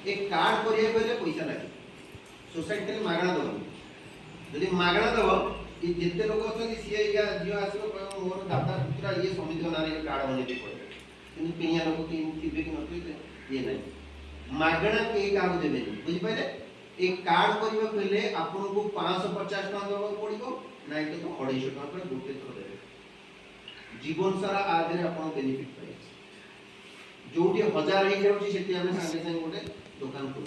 एक कार्ड करिया पहले पैसा लागे सोसाइटी में मागणा दब जदि मागणा दब ये जिते लोग अच्छा सी या झील आसो मोर दादा पुत्रा ये समिति ना कार्ड बने पड़े कि किनिया लोग कि थे कि नथिबे ये नहीं मागणा के क्या देवे बुझी पारे एक कार्ड करबा पहले आपन को 550 टका देबा पड़िबो नाइ तो 250 टका पर गोटे थर देबे जीवन सारा आदरे आपन बेनिफिट पाए जोटी 1000 हे जाउची सेठी हमें संगे संगे गोटे दुकान को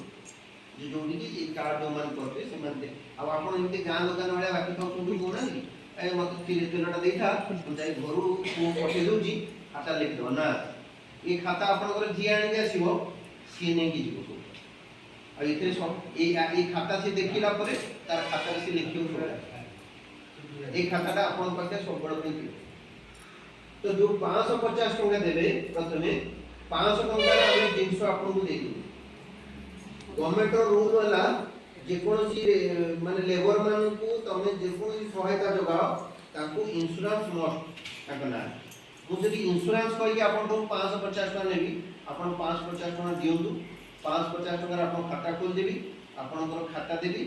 जे जोटी की एक कार्ड जो मान करते से मान दे अब आपन एमते गां दुकान वाला बाकी तो कोठी कोना नहीं ए मत तेलटा देथा हम जाई घरु को पठे दोजी खाता लिख दो ना ये खाता आपन को जी आनी के आसीबो सी ने की जीवो आ इथे सब ए खाता से देखिला परे तार खाता से लिखियो सब ए खाताटा आपन पाखे सब बड़ पे तो जो 550 टका देबे प्रथमे 500 टका रे जिंस आपन को दे दो गवर्नमेंट रो रूल वाला जे कोनसी माने लेबर मान को तमे जे कोनसी सहायता जोगाओ ताको इंश्योरेंस मस्ट करना मु जदी इंश्योरेंस करी आपन को 550 टका नेबी आपन 550 टका दियंतु 550 टका आपन खाता खोल देबी आपन को खाता देबी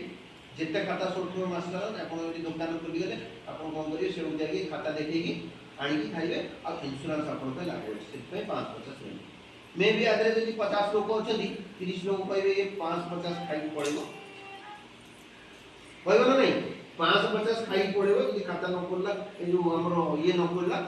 जेते खाता सोथो मासला आपन यदि दुकान खोली गले आपन कोन करियो से जाके खाता देखैकी आनी की खाइबे आ इंश्योरेंस आपन पे लागो से 550 नेबी मे भी आदरे यदि 50 लोग अछदी 30 लोग कहबे ये 550 खाइ पड़िबो कहबो ना नहीं 550 खाइ पड़िबो यदि खाता न खोलला ए जो हमरो ये न खोलला